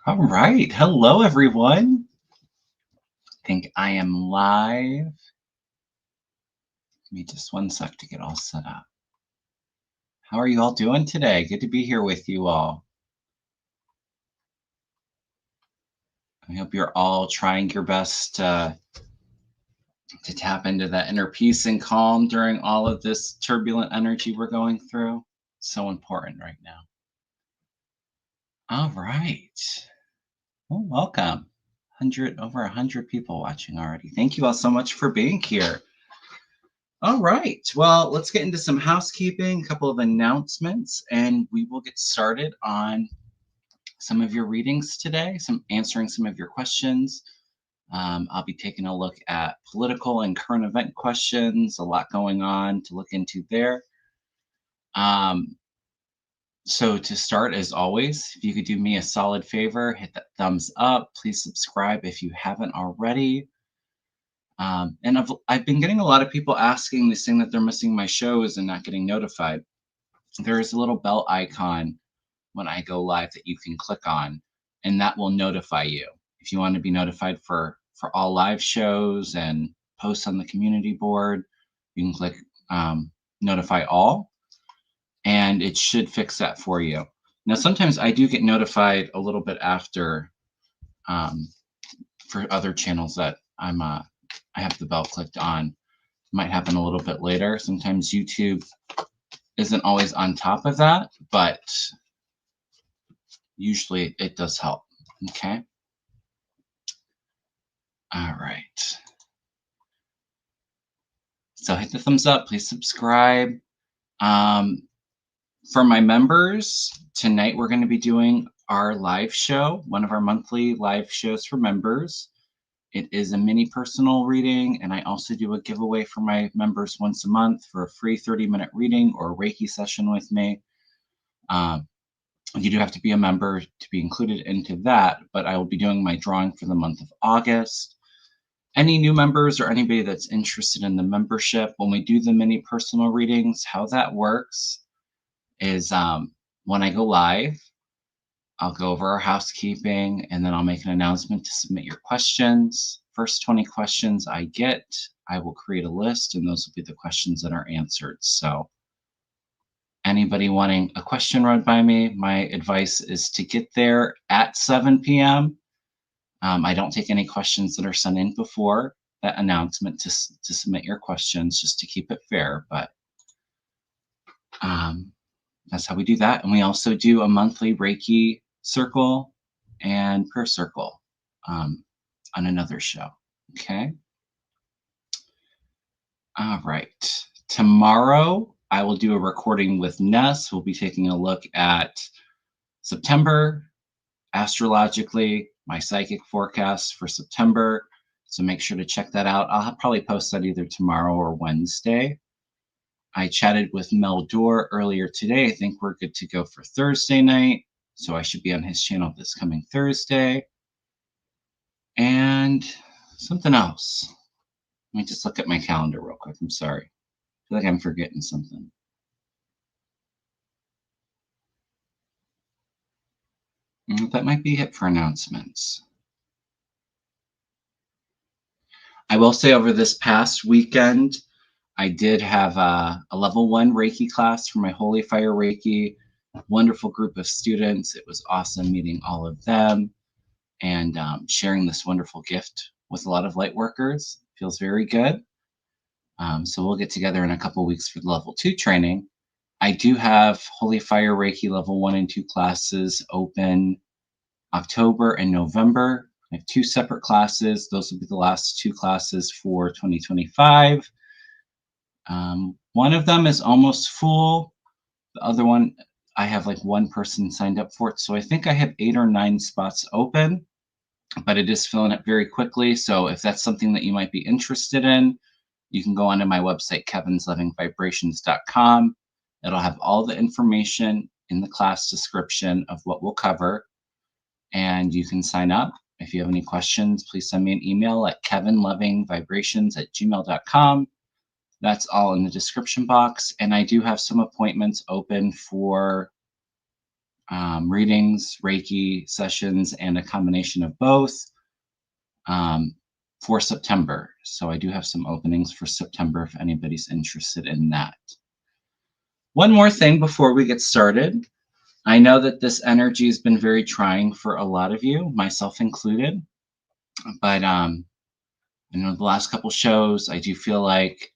All right. Hello, everyone. I think I am live. Give me just one sec to get all set up. How are you all doing today? Good to be here with you all. I hope you're all trying your best to tap into that inner peace and calm during all of this turbulent energy we're going through. So important right now. All right. Well, welcome. Over 100 people watching already. Thank you all so much for being here. All right, well, let's get into some housekeeping, a couple of announcements, and we will get started on some of your readings today, answering some of your questions. I'll be taking a look at political and current event questions, a lot going on to look into there. So to start, as always, if you could do me a solid favor, hit that thumbs up. Please subscribe if you haven't already. And I've been getting a lot of people asking me, saying that they're missing my shows and not getting notified. There is a little bell icon when I go live that you can click on, and that will notify you. If you want to be notified for all live shows and posts on the community board, you can click notify all, and it should fix that for you. Now, sometimes I do get notified a little bit after for other channels that I have the bell clicked on. It might happen a little bit later. Sometimes YouTube isn't always on top of that, but usually it does help. Okay. All right. So hit the thumbs up. Please subscribe. For my members, tonight we're going to be doing our live show, one of our monthly live shows for members. It is a mini personal reading, and I also do a giveaway for my members once a month for a free 30-minute reading or a Reiki session with me. You do have to be a member to be included into that, but I will be doing my drawing for the month of August. Any new members or anybody that's interested in the membership, when we do the mini personal readings, how that works is when I go live, I'll go over our housekeeping, and then I'll make an announcement to submit your questions. First 20 questions I get, I will create a list, and those will be the questions that are answered. So anybody wanting a question read by me, my advice is to get there at 7 p.m. I don't take any questions that are sent in before that announcement to submit your questions, just to keep it fair. But that's how we do that. And we also do a monthly Reiki circle and prayer circle on another show. Okay. All right. Tomorrow, I will do a recording with Ness. We'll be taking a look at September astrologically, my psychic forecast for September. So make sure to check that out. I'll probably post that either tomorrow or Wednesday. I chatted with Mel Dorr earlier today. I think we're good to go for Thursday night. So I should be on his channel this coming Thursday. And something else. Let me just look at my calendar real quick. I'm sorry. I feel like I'm forgetting something. That might be it for announcements. I will say over this past weekend, I did have a level 1 Reiki class for my Holy Fire Reiki. A wonderful group of students. It was awesome meeting all of them and sharing this wonderful gift with a lot of light workers. Feels very good. So we'll get together in a couple weeks for the level 2 training. I do have Holy Fire Reiki level 1 and 2 classes open October and November. I have 2 separate classes. Those will be the last 2 classes for 2025. One of them is almost full. The other one, I have like 1 person signed up for it. So I think I have 8 or 9 spots open, but it is filling up very quickly. So if that's something that you might be interested in, you can go onto my website, kevinlovingvibrations.com. It'll have all the information in the class description of what we'll cover, and you can sign up. If you have any questions, please send me an email at kevinlovingvibrations@gmail.com. That's all in the description box. And I do have some appointments open for readings, Reiki sessions, and a combination of both for September. So I do have some openings for September if anybody's interested in that. One more thing before we get started. I know that this energy has been very trying for a lot of you, myself included. But I know the last couple shows, I do feel like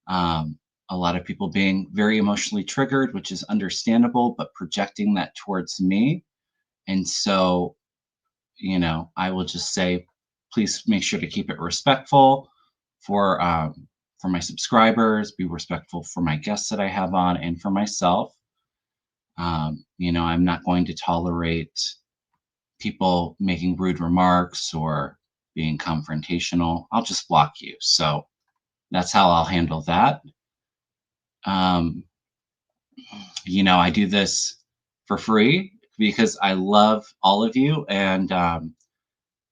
a lot of people being very emotionally triggered, which is understandable, but projecting that towards me. And so, I will just say, please make sure to keep it respectful for my subscribers, be respectful for my guests that I have on, and for myself. I'm not going to tolerate people making rude remarks or being confrontational. I'll just block you. So that's how I'll handle that. I do this for free because I love all of you, and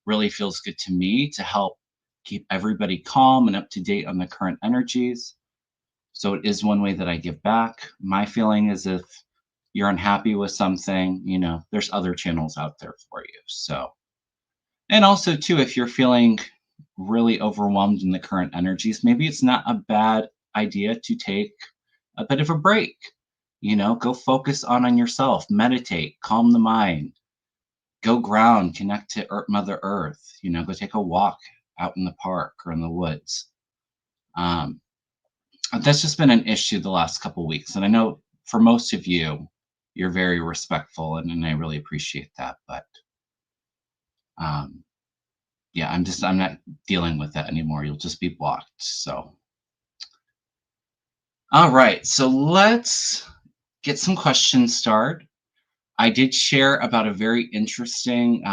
really feels good to me to help keep everybody calm and up to date on the current energies. So it is one way that I give back. My feeling is if you're unhappy with something, there's other channels out there for you. So, and also too, if you're feeling really overwhelmed in the current energies, maybe it's not a bad idea to take a bit of a break. Go focus on yourself, meditate, calm the mind, go ground, connect to Mother Earth, go take a walk out in the park or in the woods. That's just been an issue the last couple weeks. And I know for most of you, you're very respectful, and I really appreciate that. But yeah, I'm not dealing with that anymore. You'll just be blocked. So, all right. So let's get some questions started. I did share about a very interesting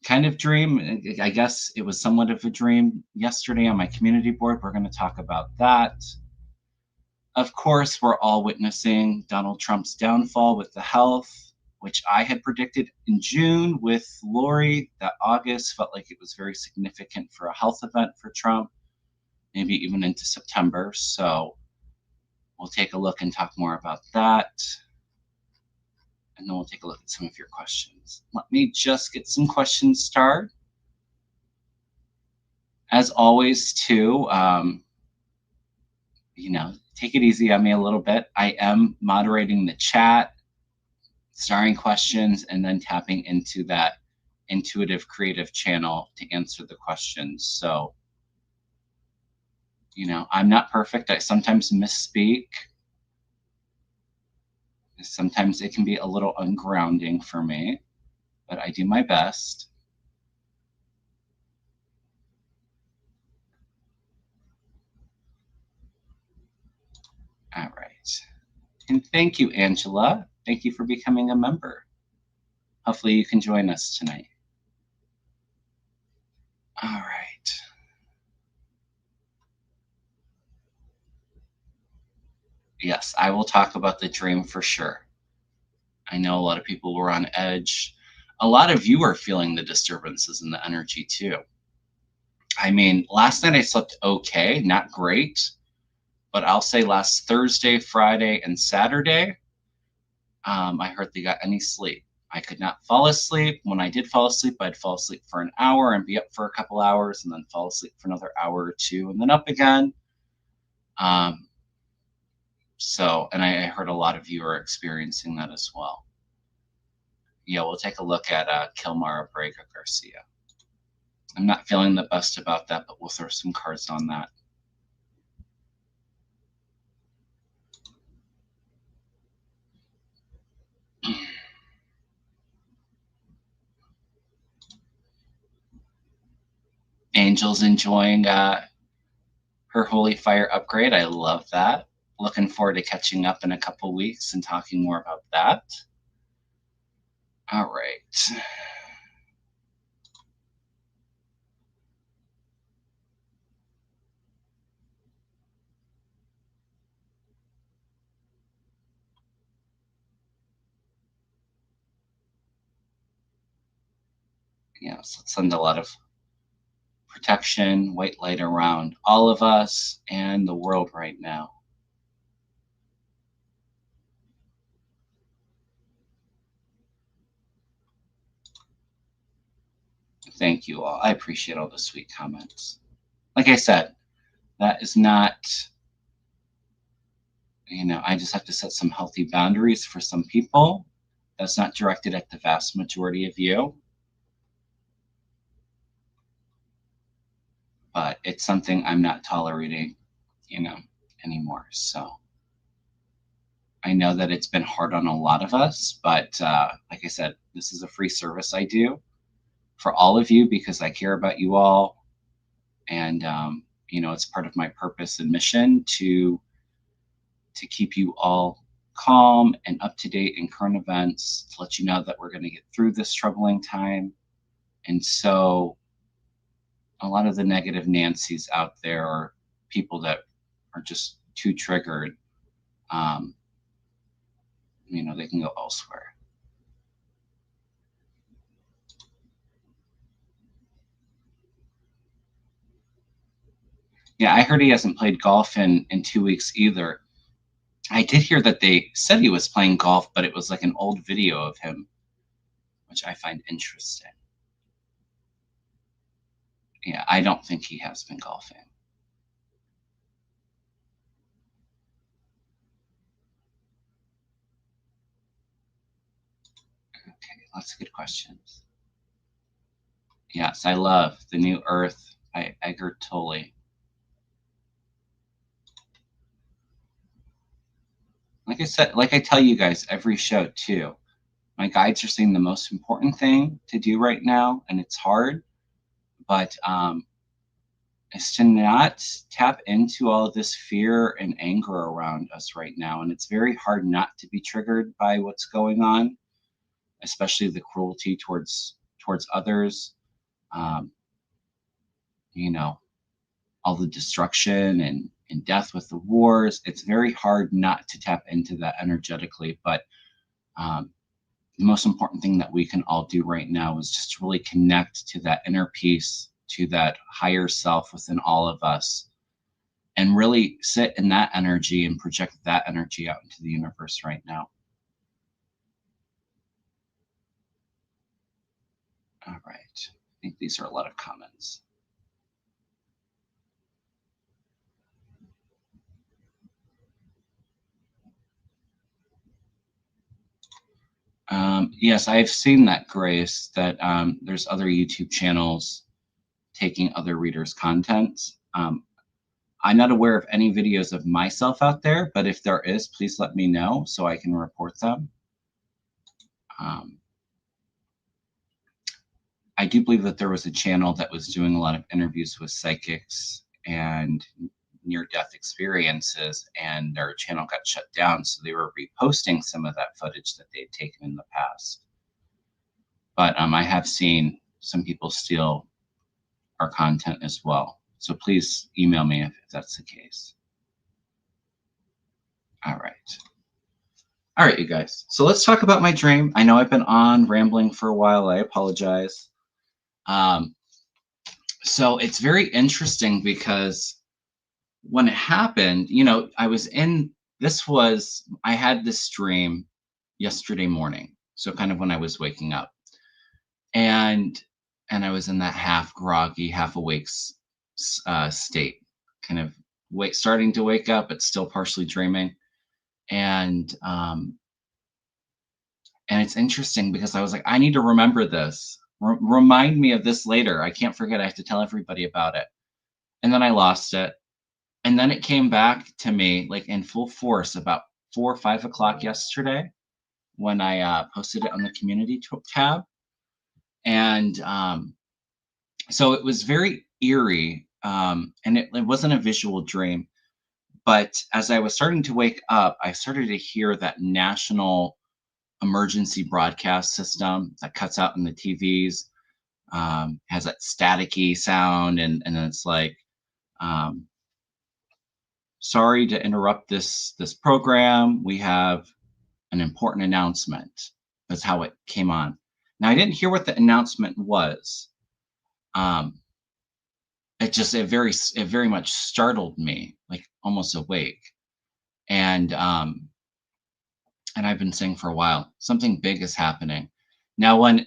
kind of dream. I guess it was somewhat of a dream yesterday on my community board. We're going to talk about that. Of course, we're all witnessing Donald Trump's downfall with the health, which I had predicted in June with Lori, that August felt like it was very significant for a health event for Trump, maybe even into September. So we'll take a look and talk more about that. And then we'll take a look at some of your questions. Let me just get some questions started. As always, too, take it easy on me a little bit. I am moderating the chat, starring questions, and then tapping into that intuitive creative channel to answer the questions. So, I'm not perfect. I sometimes misspeak. Sometimes it can be a little ungrounding for me, but I do my best. All right. And thank you, Angela. Thank you for becoming a member. Hopefully you can join us tonight. All right. Yes, I will talk about the dream for sure. I know a lot of people were on edge. A lot of you are feeling the disturbances in the energy too. I mean, last night I slept okay, not great, but I'll say last Thursday, Friday, and Saturday, I hardly got any sleep. I could not fall asleep. When I did fall asleep, I'd fall asleep for an hour and be up for a couple hours, and then fall asleep for another hour or two, and then up again. And I heard a lot of you are experiencing that as well. Yeah, we'll take a look at Kilmar Garcia. I'm not feeling the best about that, but we'll throw some cards on that. Angel's enjoying her Holy Fire upgrade. I love that. Looking forward to catching up in a couple weeks and talking more about that. All right. So let's send a lot of protection, white light around all of us and the world right now. Thank you all. I appreciate all the sweet comments. Like I said, that is not, I just have to set some healthy boundaries for some people. That's not directed at the vast majority of you. But it's something I'm not tolerating, anymore. So I know that it's been hard on a lot of us, but like I said, this is a free service I do for all of you because I care about you all. And, it's part of my purpose and mission to keep you all calm and up to date in current events, to let you know that we're going to get through this troubling time. And so a lot of the negative Nancy's out there are people that are just too triggered. They can go elsewhere. Yeah, I heard he hasn't played golf in 2 weeks either. I did hear that they said he was playing golf, but it was like an old video of him, which I find interesting. Yeah, I don't think he has been golfing. Okay, lots of good questions. Yes, I love the new Earth by Edgar Tolle. Like I said, like I tell you guys every show too, my guides are saying the most important thing to do right now, and it's hard, but is to not tap into all of this fear and anger around us right now. And it's very hard not to be triggered by what's going on, especially the cruelty towards others. Um, all the destruction and death with the wars. It's very hard not to tap into that energetically. But the most important thing that we can all do right now is just really connect to that inner peace, to that higher self within all of us, and really sit in that energy and project that energy out into the universe right now. All right. I think these are a lot of comments. Yes, I've seen that, Grace, that there's other YouTube channels taking other readers' content. I'm not aware of any videos of myself out there, but if there is, please let me know so I can report them. I do believe that there was a channel that was doing a lot of interviews with psychics and near-death experiences, and their channel got shut down, so they were reposting some of that footage that they'd taken in the past. But I have seen some people steal our content as well. So please email me if that's the case. All right. All right, you guys. So let's talk about my dream. I know I've been on rambling for a while. I apologize. So it's very interesting because when it happened, I had this dream yesterday morning. So kind of when I was waking up, and I was in that half groggy, half awake state, kind of starting to wake up, but still partially dreaming. And it's interesting because I was like, I need to remember this. Remind me of this later. I can't forget. I have to tell everybody about it. And then I lost it. And then it came back to me like in full force about 4 or 5 o'clock yesterday when I posted it on the community tab. And so it was very eerie. And it wasn't a visual dream. But as I was starting to wake up, I started to hear that national emergency broadcast system that cuts out in the TVs, has that staticky sound, and then it's like, sorry to interrupt this program. We have an important announcement. That's how it came on. Now I didn't hear what the announcement was. It very much startled me, like almost awake. And I've been saying for a while, something big is happening. Now, when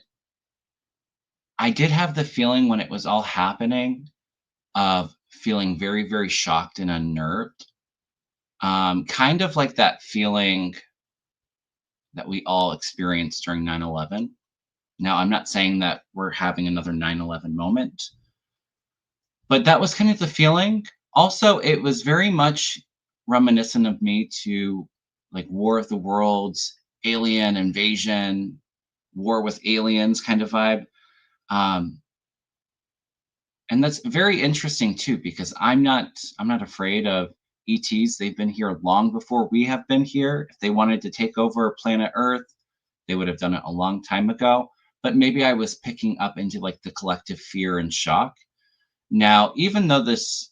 I did have the feeling when it was all happening of feeling very, very shocked and unnerved. Kind of like that feeling that we all experienced during 9/11. Now, I'm not saying that we're having another 9/11 moment, but that was kind of the feeling. Also, it was very much reminiscent of me to like War of the Worlds, alien invasion, war with aliens kind of vibe. Um, and that's very interesting too because I'm not afraid of ETs. They've been here long before we have been here. If they wanted to take over planet Earth, they would have done it a long time ago. But maybe I was picking up into like the collective fear and shock. Now, even though this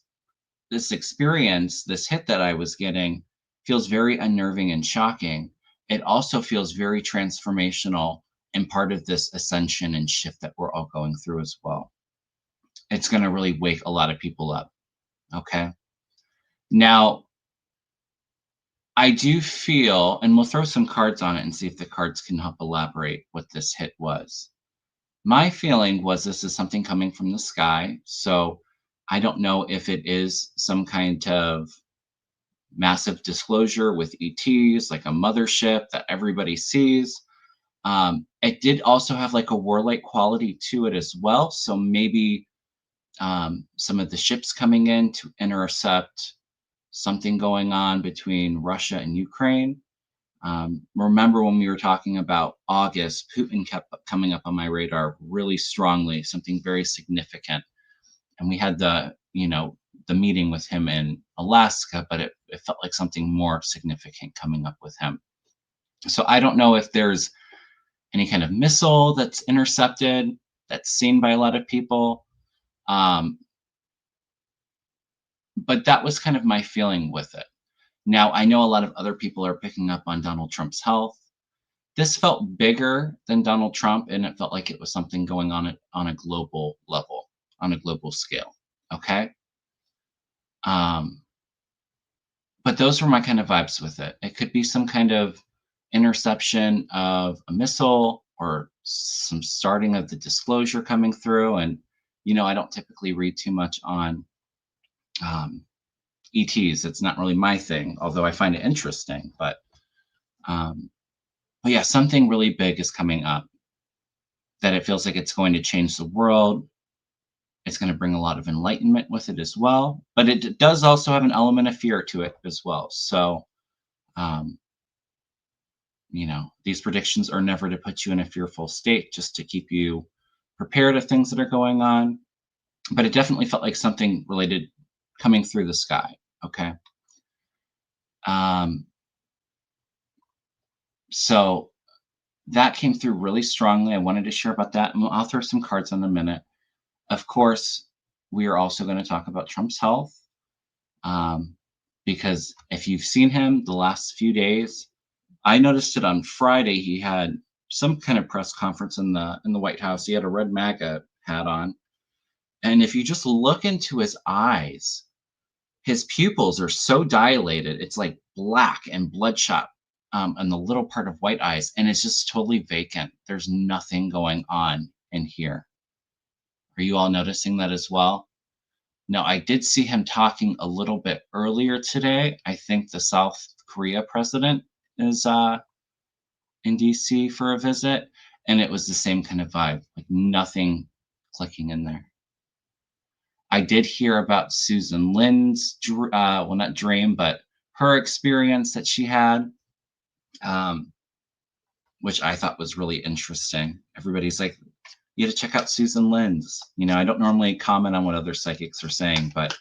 experience, this hit that I was getting feels very unnerving and shocking, it also feels very transformational and part of this ascension and shift that we're all going through as well. It's going to really wake a lot of people up. Okay. Now, I do feel, and we'll throw some cards on it and see if the cards can help elaborate what this hit was. My feeling was this is something coming from the sky. So I don't know if it is some kind of massive disclosure with ETs, like a mothership that everybody sees. It did also have like a warlike quality to it as well. So maybe some of the ships coming in to intercept something going on between Russia and Ukraine. Remember when we were talking about August, Putin kept coming up on my radar really strongly, something very significant. And we had the meeting with him in Alaska, but it felt like something more significant coming up with him. So I don't know if there's any kind of missile that's intercepted that's seen by a lot of people. Um, but that was kind of my feeling with it. Now, I know a lot of other people are picking up on Donald Trump's health. This felt bigger than Donald Trump, and it felt like it was something going on a global level, on a global scale. Okay. Um, but those were my kind of vibes with it. It could be some kind of interception of a missile or some starting of the disclosure coming through. And, I don't typically read too much on um, ETs. It's not really my thing, although I find it interesting. Um, but yeah, something really big is coming up that it feels like it's going to change the world. It's going to bring a lot of enlightenment with it as well. But it does also have an element of fear to it as well. So, um, these predictions are never to put you in a fearful state, just to keep you prepared of things that are going on. But it definitely felt like something related coming through the sky. Okay. Um, so that came through really strongly. I wanted to share about that. And I'll throw some cards in a minute. Of course, we are also going to talk about Trump's health. Because if you've seen him the last few days, I noticed it on Friday. He had some kind of press conference in the White House. He had a red MAGA hat on, and if you just look into his eyes, his pupils are so dilated. It's like black and bloodshot in the little part of white eyes, and it's just totally vacant. There's nothing going on in here. Are you all noticing that as well? Now, I did see him talking a little bit earlier today. I think the South Korea president is in DC for a visit, and it was the same kind of vibe, like nothing clicking in there. I did hear about Susan Lynn's, well, not dream, but her experience that she had, um, which I thought was really interesting. Everybody's like, you got to check out Susan Lynn's. I don't normally comment on what other psychics are saying, but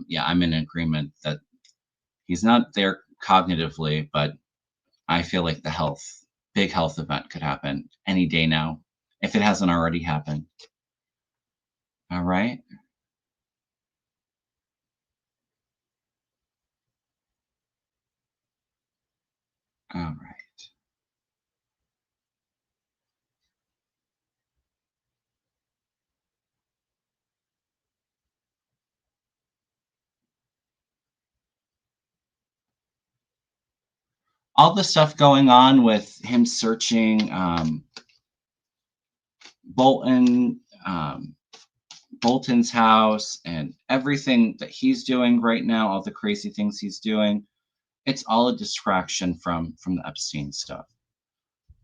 yeah, I'm in agreement that he's not there cognitively, but I feel like the big health event could happen any day now, if it hasn't already happened. All right. All right. All the stuff going on with him searching Bolton, Bolton's house, and everything that he's doing right now, all the crazy things he's doing, it's all a distraction from the Epstein stuff.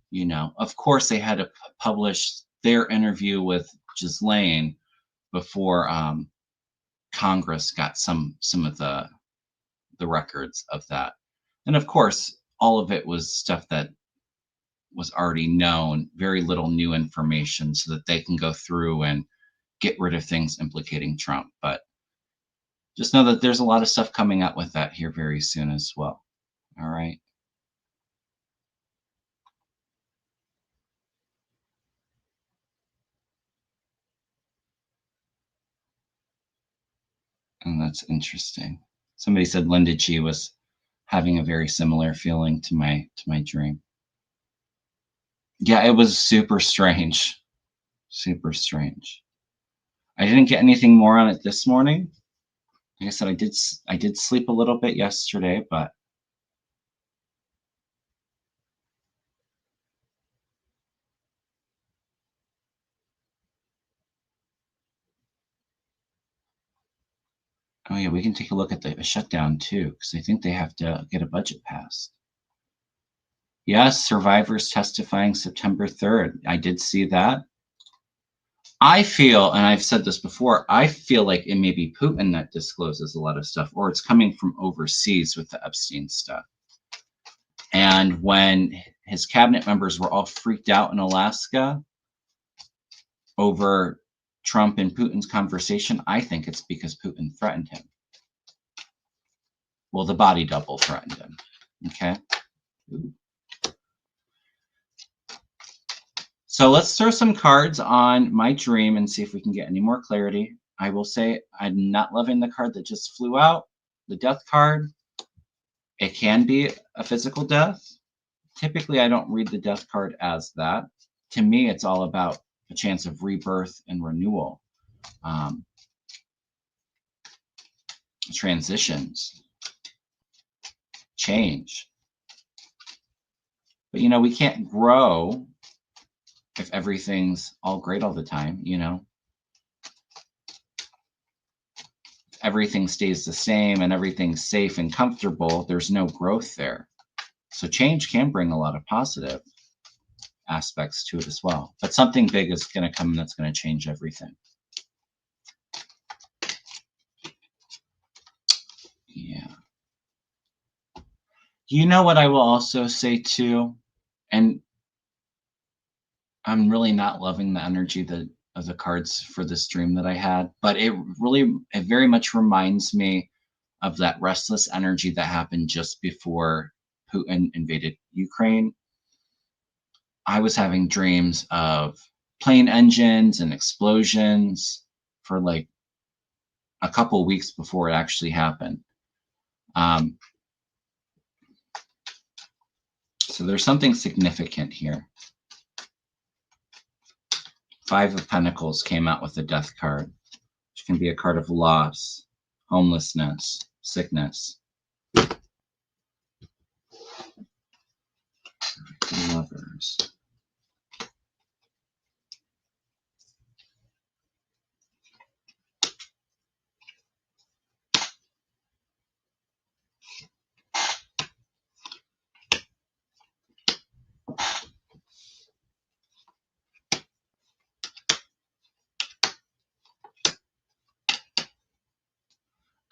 You know, of course, they had to publish their interview with Ghislaine before Congress got some of the records of that. And of course, all of it was stuff that was already known, very little new information, so that they can go through and get rid of things implicating Trump. But just know that there's a lot of stuff coming out with that here very soon as well. All right. And that's interesting. Somebody said Linda G was having a very similar feeling to my dream. Yeah, it was super strange. Super strange. I didn't get anything more on it this morning. Like I said, I did sleep a little bit yesterday, but oh yeah, we can take a look at the shutdown too, because I think they have to get a budget passed. Yes, survivors testifying September 3rd. I did see that. I feel, and I've said this before, I feel like it may be Putin that discloses a lot of stuff, or it's coming from overseas with the Epstein stuff. And when his cabinet members were all freaked out in Alaska over Trump and Putin's conversation, I think it's because Putin threatened him. Well, the body double threatened him. Okay. Ooh. So let's throw some cards on my dream and see if we can get any more clarity. I will say I'm not loving the card that just flew out, the death card. It can be a physical death. Typically, I don't read the death card as that. To me, it's all about a chance of rebirth and renewal. Transitions, change. But, you know, we can't grow if everything's all great all the time, you know. If everything stays the same and everything's safe and comfortable, there's no growth there. So change can bring a lot of positive aspects to it as well. But something big is going to come that's going to change everything. Yeah. You know what I will also say too, and I'm really not loving the energy of the cards for this dream that I had, but it very much reminds me of that restless energy that happened just before Putin invaded Ukraine. I was having dreams of plane engines and explosions for like a couple weeks before it actually happened. So there's something significant here. 5 of Pentacles came out with the Death card, which can be a card of loss, homelessness, sickness. Lovers.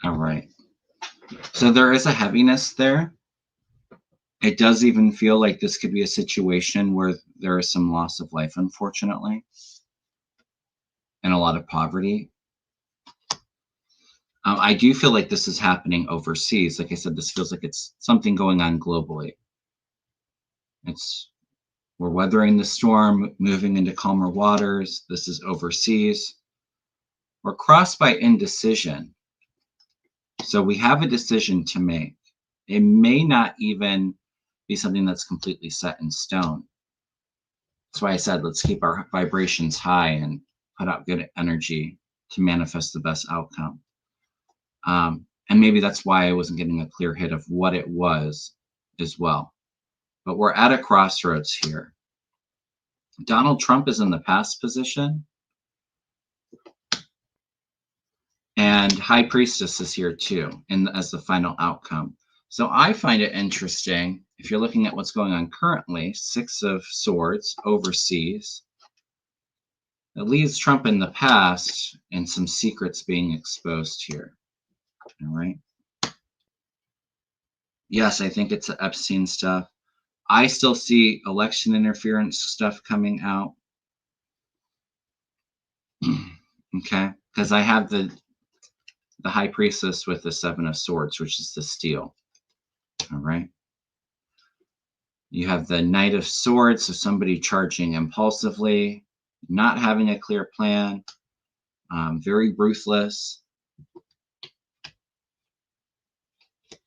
All right. So there is a heaviness there. It does even feel like this could be a situation where there is some loss of life, unfortunately, and a lot of poverty. I do feel like this is happening overseas. Like I said, this feels like it's something going on globally. We're weathering the storm, moving into calmer waters. This is overseas. We're crossed by indecision. So we have a decision to make. It may not even be something that's completely set in stone. That's why I said, let's keep our vibrations high and put out good energy to manifest the best outcome. And maybe that's why I wasn't getting a clear hit of what it was as well. But we're at a crossroads here. Donald Trump is in the past position. And High Priestess is here too, as the final outcome. So I find it interesting, if you're looking at what's going on currently, Six of Swords overseas. It leaves Trump in the past and some secrets being exposed here. All right. Yes, I think it's Epstein stuff. I still see election interference stuff coming out. Okay, because I have the High Priestess with the Seven of Swords, which is the steel. All right. You have the Knight of Swords, so somebody charging impulsively, not having a clear plan, very ruthless.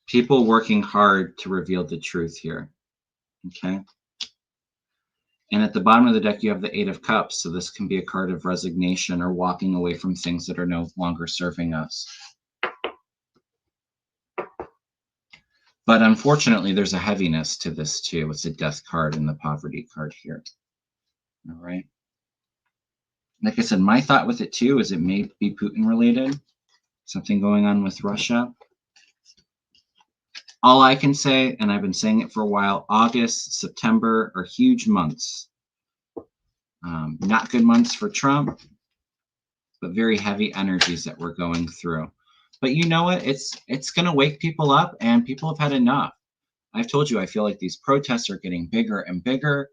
People working hard to reveal the truth here. Okay. And at the bottom of the deck, you have the Eight of Cups. So this can be a card of resignation or walking away from things that are no longer serving us. But unfortunately, there's a heaviness to this too. It's a Death card and the Poverty card here. All right. Like I said, my thought with it too is it may be Putin related. Something going on with Russia. All I can say, and I've been saying it for a while, August, September are huge months. Not good months for Trump, but very heavy energies that we're going through. But you know what? It's going to wake people up, and people have had enough. I've told you, I feel like these protests are getting bigger and bigger.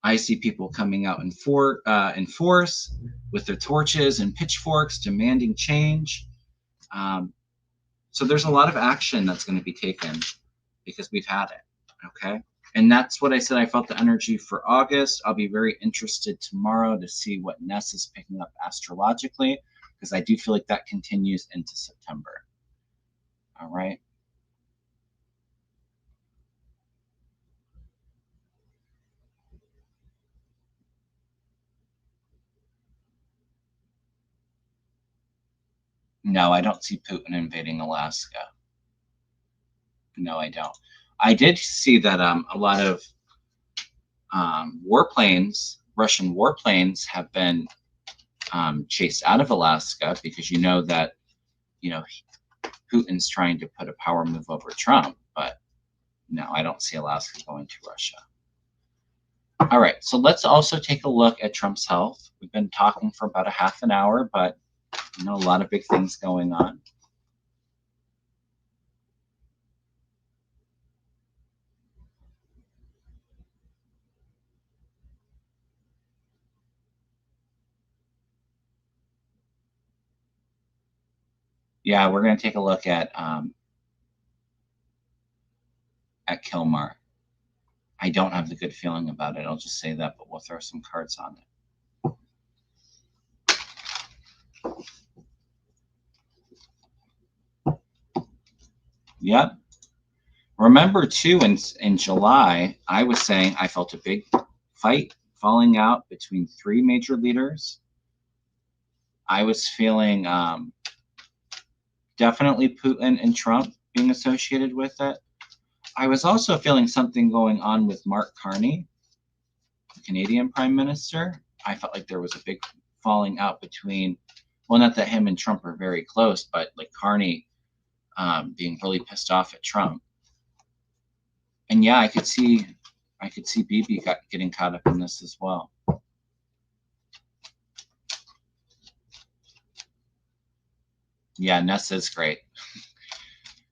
I see people coming out in force with their torches and pitchforks demanding change. So there's a lot of action that's going to be taken because we've had it, okay? And that's what I said. I felt the energy for August. I'll be very interested tomorrow to see what Ness is picking up astrologically, because I do feel like that continues into September. All right. No, I don't see Putin invading Alaska. No, I don't. I did see that a lot of warplanes, Russian warplanes, have been chased out of Alaska because you know that, Putin's trying to put a power move over Trump. But no, I don't see Alaska going to Russia. All right, so let's also take a look at Trump's health. We've been talking for about a half an hour, but a lot of big things going on. Yeah, we're going to take a look at Kilmar. I don't have the good feeling about it. I'll just say that, but we'll throw some cards on it. Yep. Remember, too, in July, I was saying I felt a big fight falling out between three major leaders. I was feeling definitely Putin and Trump being associated with it. I was also feeling something going on with Mark Carney, the Canadian Prime Minister. I felt like there was a big falling out between, well, not that him and Trump are very close, but like Carney being really pissed off at Trump. And yeah, I could see Bibi getting caught up in this as well. Yeah, Ness is great.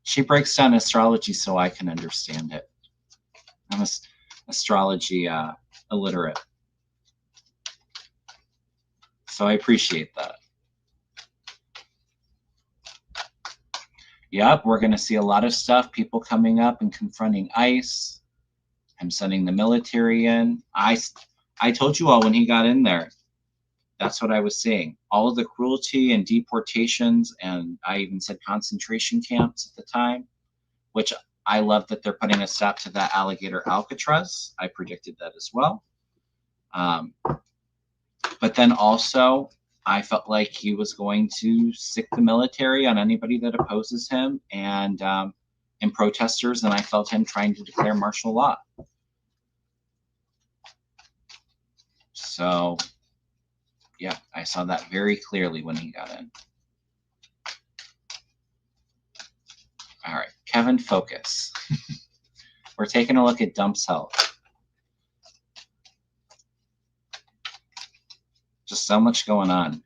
She breaks down astrology so I can understand it. I'm astrology illiterate. So I appreciate that. Yep, we're going to see a lot of stuff. People coming up and confronting ICE. I'm sending the military in. I told you all when he got in there, that's what I was seeing. All of the cruelty and deportations, and I even said concentration camps at the time, which I love that they're putting a stop to that alligator Alcatraz. I predicted that as well. But then also, I felt like he was going to stick the military on anybody that opposes him and protesters, and I felt him trying to declare martial law. So, yeah, I saw that very clearly when he got in. All right, Kevin, focus. We're taking a look at Dump's health. Just so much going on.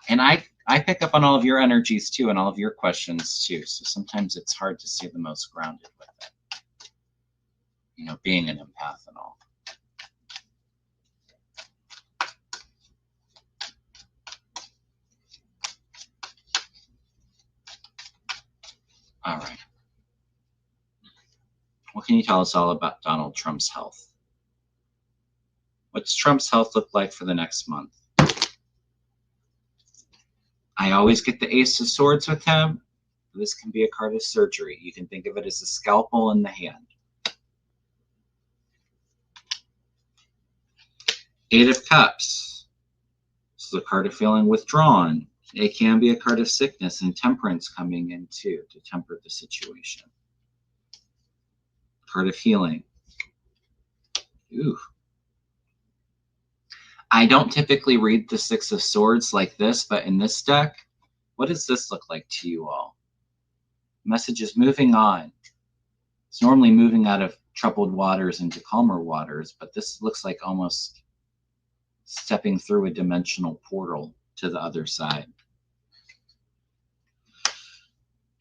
And I pick up on all of your energies too and all of your questions too. So sometimes it's hard to stay the most grounded with it. You know, being an empath and all. All right. What can you tell us all about Donald Trump's health? What's Trump's health look like for the next month? I always get the Ace of Swords with him. This can be a card of surgery. You can think of it as a scalpel in the hand. Eight of Cups. This is a card of feeling withdrawn. It can be a card of sickness and temperance coming in too to temper the situation. Card of healing. Ooh. I don't typically read the Six of Swords like this, but in this deck, what does this look like to you all? Message is moving on. It's normally moving out of troubled waters into calmer waters, but this looks like almost stepping through a dimensional portal to the other side.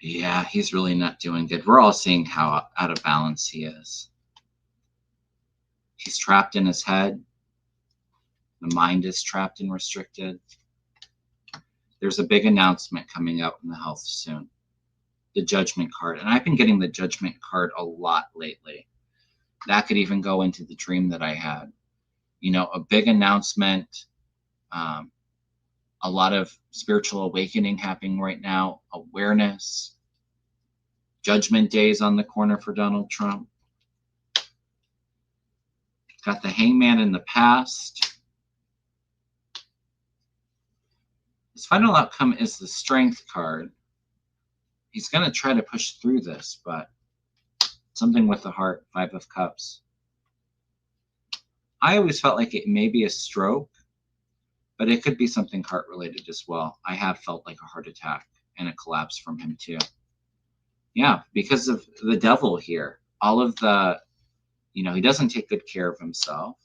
Yeah, he's really not doing good. We're all seeing how out of balance he is. He's trapped in his head. The mind is trapped and restricted. There's a big announcement coming out in the health soon. The Judgment card. And I've been getting the Judgment card a lot lately. That could even go into the dream that I had. You know, a big announcement, a lot of spiritual awakening happening right now, awareness. Judgment Day is on the corner for Donald Trump. Got the Hangman in the past. His final outcome is the Strength card. He's going to try to push through this, but something with the heart, Five of Cups. I always felt like it may be a stroke, but it could be something heart-related as well. I have felt like a heart attack and a collapse from him too. Yeah, because of the devil here. All of the, you know, he doesn't take good care of himself.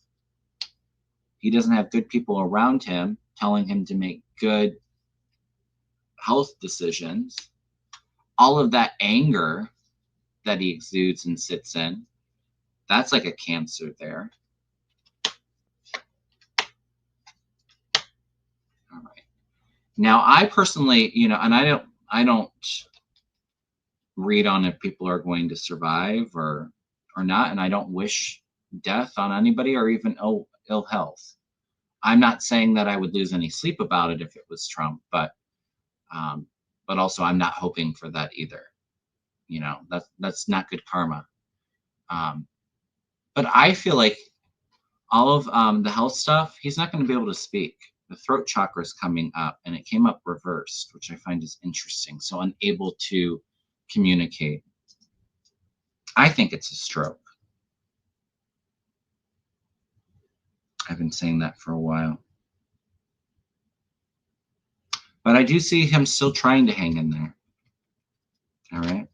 He doesn't have good people around him telling him to make good health decisions. All of that anger that he exudes and sits in, that's like a cancer there. All right. Now, I personally, you know, and I don't read on if people are going to survive or not, and I don't wish death on anybody or even ill health. I'm not saying that I would lose any sleep about it if it was Trump, but also I'm not hoping for that either. You know, that's not good karma. But I feel like all of the health stuff, he's not going to be able to speak. The throat chakra is coming up, and it came up reversed, which I find is interesting. So unable to communicate. I think it's a stroke. I've been saying that for a while. But I do see him still trying to hang in there. All right.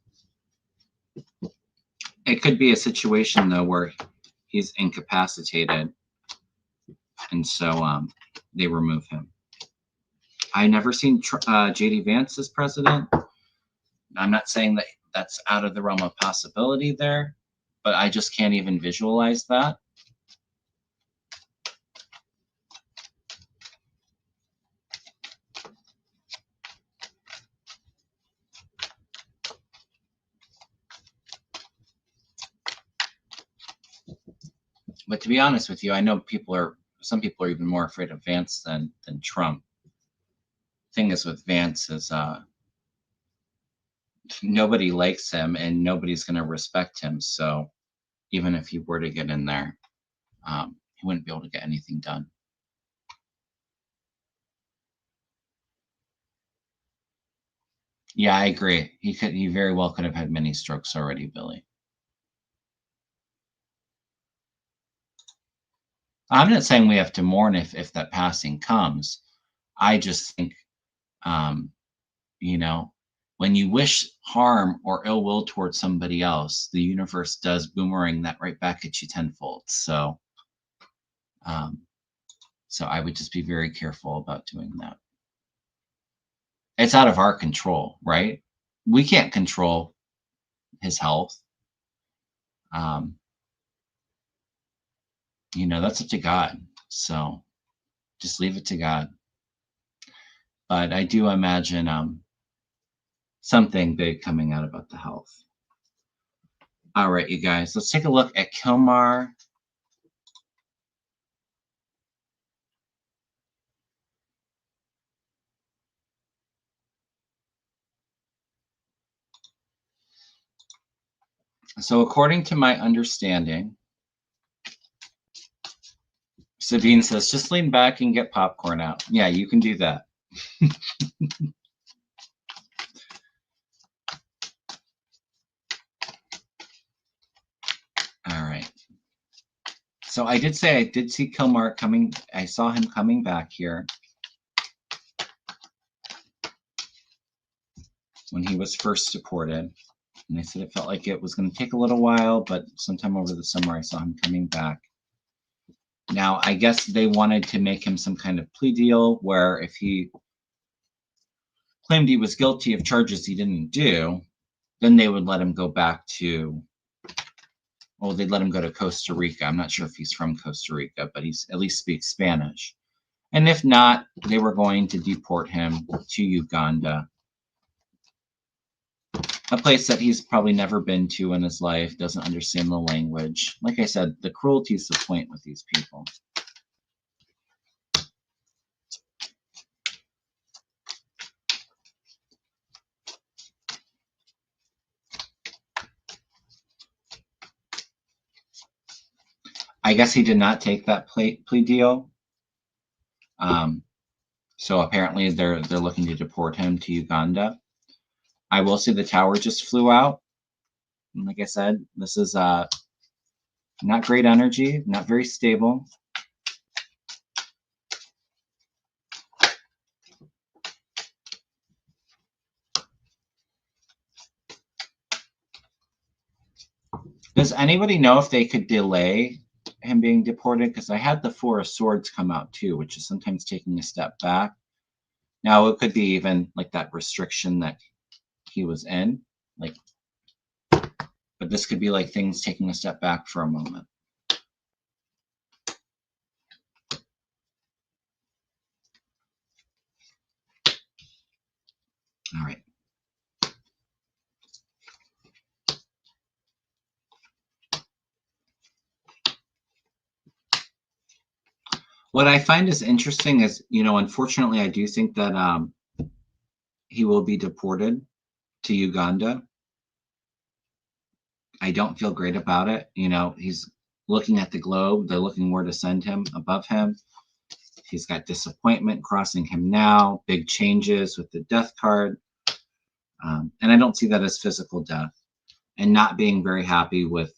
It could be a situation, though, where he's incapacitated, and so they remove him. I've never seen J.D. Vance as president. I'm not saying that that's out of the realm of possibility there, but I just can't even visualize that. But to be honest with you, I know some people are even more afraid of Vance than Trump. Thing is with Vance is nobody likes him and nobody's going to respect him. So even if he were to get in there, he wouldn't be able to get anything done. Yeah, I agree. He very well could have had many strokes already, Billy. I'm not saying we have to mourn if that passing comes. I just think, you know, when you wish harm or ill will towards somebody else, the universe does boomerang that right back at you tenfold. So, so I would just be very careful about doing that. It's out of our control, right? We can't control his health. You know, that's up to God. So just leave it to God. But I do imagine something big coming out about the health. All right, you guys, let's take a look at Kilmar. So according to my understanding, Sabine says, just lean back and get popcorn out. Yeah, you can do that. All right. So I did say I did see Kilmar coming. I saw him coming back here when he was first deported. And I said it felt like it was going to take a little while, but sometime over the summer I saw him coming back. Now, I guess they wanted to make him some kind of plea deal where if he claimed he was guilty of charges he didn't do, then they would let him go back to, well, they'd let him go to Costa Rica. I'm not sure if he's from Costa Rica, but he's at least speaks Spanish. And if not, they were going to deport him to Uganda, a place that he's probably never been to in his life, doesn't understand the language. Like I said, the cruelty is the point with these people. I guess he did not take that plea deal. So apparently they're looking to deport him to Uganda. I will say the tower just flew out. And like I said, this is not great energy, not very stable. Does anybody know if they could delay him being deported? Because I had the Four of Swords come out too, which is sometimes taking a step back. Now it could be even like that restriction that he was in, like, but this could be like things taking a step back for a moment. All right. What I find is interesting is, you know, unfortunately, I do think that he will be deported to Uganda. I don't feel great about it. You know, he's looking at the globe. They're looking where to send him above him. He's got disappointment crossing him now, big changes with the death card. And I don't see that as physical death, and not being very happy with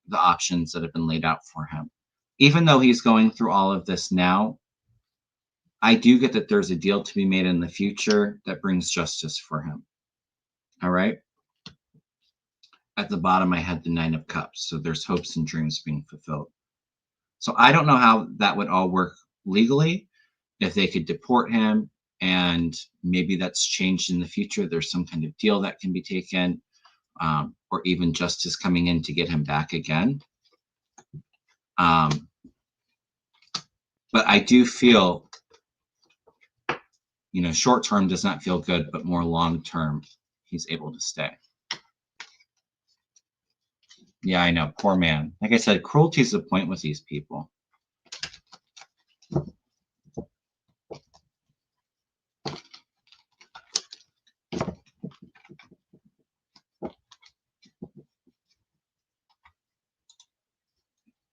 the options that have been laid out for him. Even though he's going through all of this now, I do get that there's a deal to be made in the future that brings justice for him. All right. At the bottom, I had the Nine of Cups. So there's hopes and dreams being fulfilled. So I don't know how that would all work legally, if they could deport him and maybe that's changed in the future. There's some kind of deal that can be taken, or even justice coming in to get him back again. But I do feel, you know, short term does not feel good, but more long term, he's able to stay. Yeah, I know. Poor man. Like I said, cruelty is the point with these people.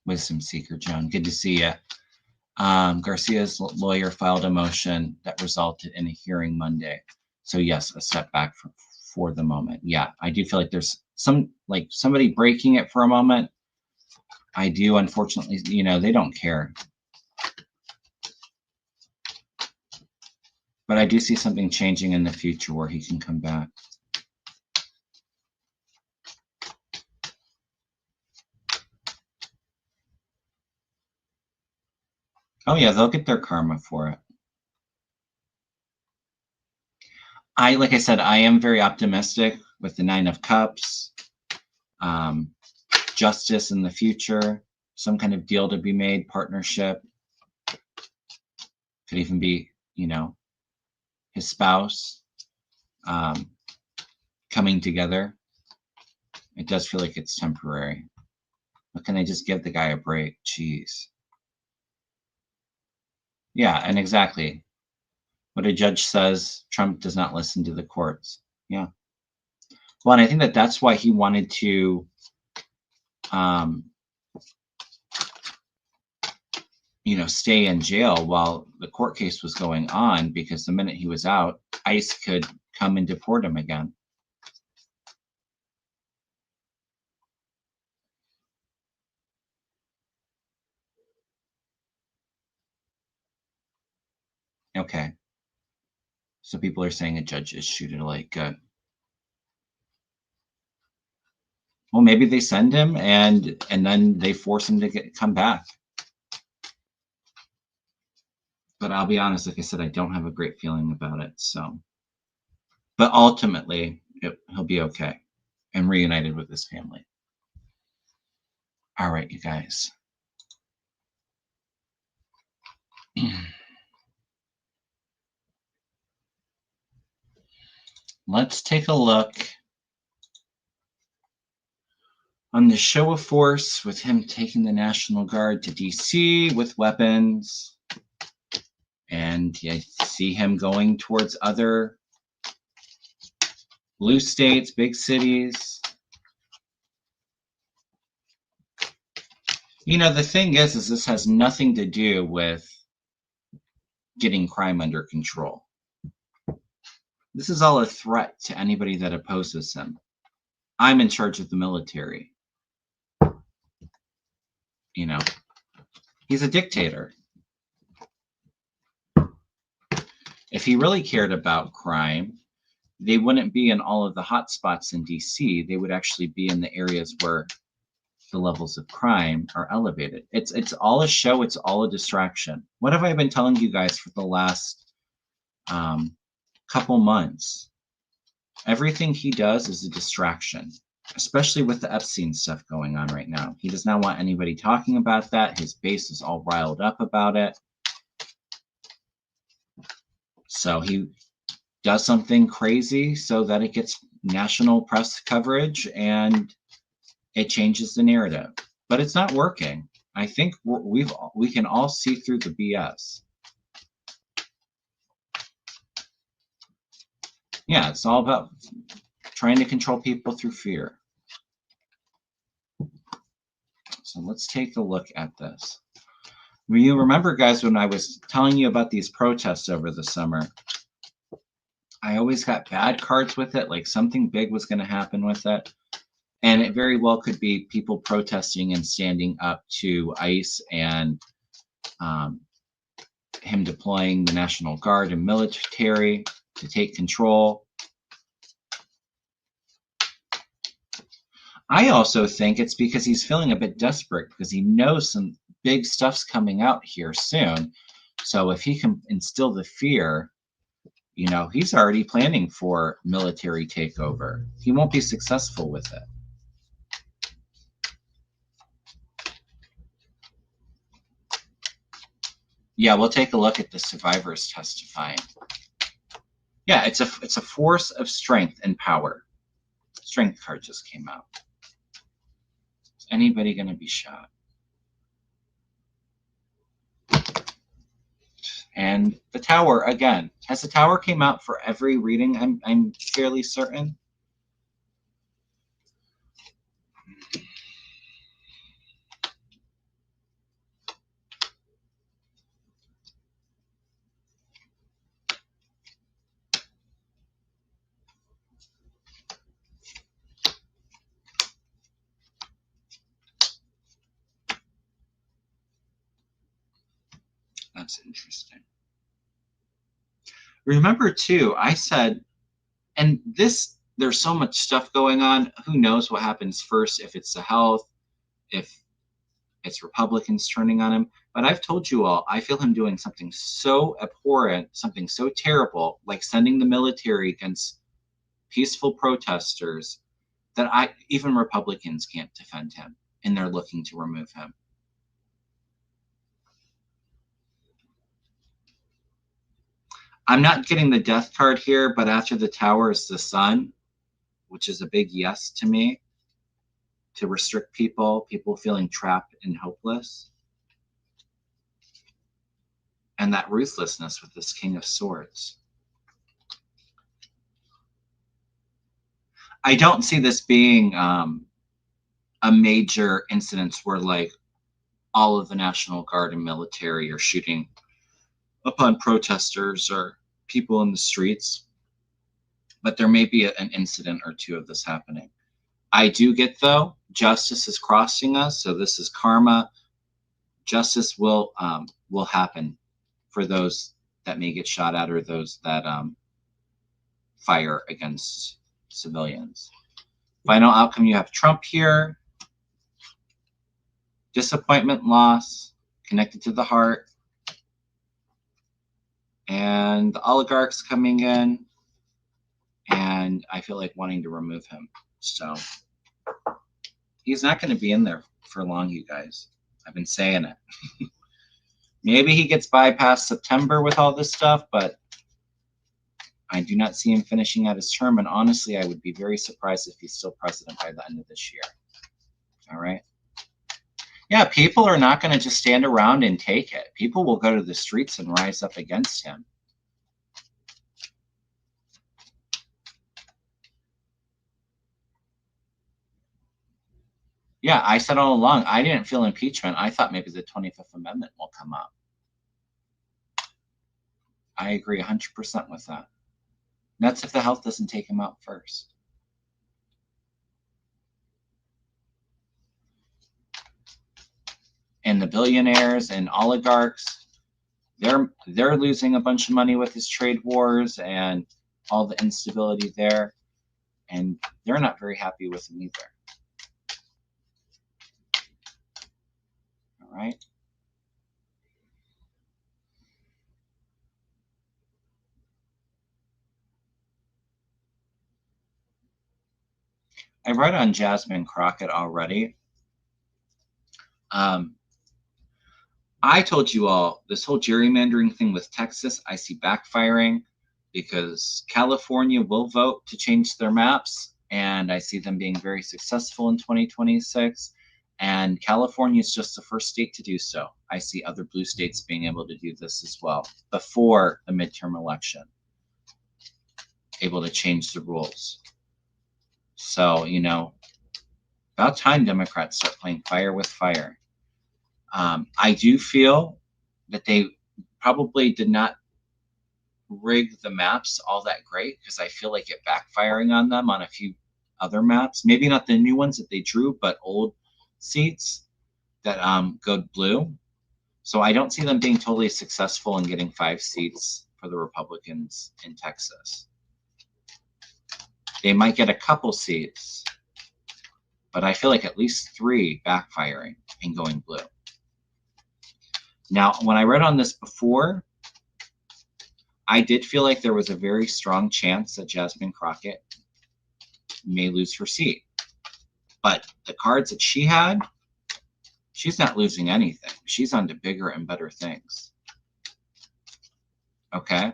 Wisdom Seeker, Joan. Good to see you. Garcia's lawyer filed a motion that resulted in a hearing Monday. So yes, a setback for the moment. Yeah, I do feel like there's some, like somebody breaking it for a moment. I do, unfortunately, you know, they don't care. But I do see something changing in the future where he can come back. Oh yeah, they'll get their karma for it. Like I said, I am very optimistic with the Nine of Cups, justice in the future, some kind of deal to be made, partnership. Could even be, you know, his spouse coming together. It does feel like it's temporary. But can they just give the guy a break? Jeez. Yeah, and exactly. What a judge says, Trump does not listen to the courts. Yeah. Well, and I think that that's why he wanted to, you know, stay in jail while the court case was going on, because the minute he was out, ICE could come and deport him again. Okay. So people are saying a judge issued it like, good. Well, maybe they send him and then they force him to come back. But I'll be honest, like I said, I don't have a great feeling about it. So, but ultimately, he'll be okay and reunited with his family. All right, you guys. Let's take a look on the show of force with him taking the National Guard to DC with weapons. And I see him going towards other blue states, big cities. You know, the thing is this has nothing to do with getting crime under control. This is all a threat to anybody that opposes him. I'm in charge of the military. You know, he's a dictator. If he really cared about crime, they wouldn't be in all of the hot spots in DC. They would actually be in the areas where the levels of crime are elevated. It's all a show. It's all a distraction. What have I been telling you guys for the last couple months? Everything he does is a distraction, especially with the Epstein stuff going on right now. He does not want anybody talking about that. His base is all riled up about it. So he does something crazy so that it gets national press coverage and it changes the narrative. But it's not working. I think we can all see through the BS. Yeah, it's all about trying to control people through fear. So let's take a look at this. You remember, guys, when I was telling you about these protests over the summer, I always got bad cards with it, like something big was going to happen with it. And it very well could be people protesting and standing up to ICE and him deploying the National Guard and military to take control. I also think it's because he's feeling a bit desperate because he knows some big stuff's coming out here soon. So if he can instill the fear, you know, he's already planning for military takeover. He won't be successful with it. Yeah, we'll take a look at the survivors testifying. Yeah, it's a force of strength and power. Strength card just came out. Is anybody going to be shot? And the Tower again. Has the Tower came out for every reading? I'm fairly certain. That's interesting. Remember, too, I said, and this, there's so much stuff going on. Who knows what happens first, if it's the health, if it's Republicans turning on him. But I've told you all, I feel him doing something so abhorrent, something so terrible, like sending the military against peaceful protesters, that even Republicans can't defend him, and they're looking to remove him. I'm not getting the death card here, but after the tower is the sun, which is a big yes to me, to restrict people feeling trapped and hopeless. And that ruthlessness with this King of Swords. I don't see this being a major incident where like all of the National Guard and military are shooting upon protesters or people in the streets, but there may be an incident or two of this happening. I do get, though, justice is crossing us, so this is karma. Justice will happen for those that may get shot at or those that fire against civilians. Final outcome, you have Trump here. Disappointment, loss, connected to the heart. And the oligarchs coming in. And I feel like wanting to remove him. So he's not going to be in there for long, you guys. I've been saying it. Maybe he gets by past September with all this stuff, but I do not see him finishing out his term. And honestly, I would be very surprised if he's still president by the end of this year. All right. Yeah, people are not going to just stand around and take it. People will go to the streets and rise up against him. Yeah, I said all along, I didn't feel impeachment. I thought maybe the 25th Amendment will come up. I agree 100% with that. That's if the health doesn't take him out first. And the billionaires and oligarchs, they're losing a bunch of money with his trade wars and all the instability there. And they're not very happy with him either. All right. I read on Jasmine Crockett already. I told you all, this whole gerrymandering thing with Texas, I see backfiring because California will vote to change their maps, and I see them being very successful in 2026. And California is just the first state to do so. I see other blue states being able to do this as well before the midterm election, able to change the rules. So, you know, about time Democrats start playing fire with fire. I do feel that they probably did not rig the maps all that great, because I feel like it backfiring on them on a few other maps. Maybe not the new ones that they drew, but old seats that go blue. So I don't see them being totally successful in getting 5 seats for the Republicans in Texas. They might get a couple seats, but I feel like at least 3 backfiring and going blue. Now, when I read on this before, I did feel like there was a very strong chance that Jasmine Crockett may lose her seat. But the cards that she had, she's not losing anything. She's on to bigger and better things. Okay?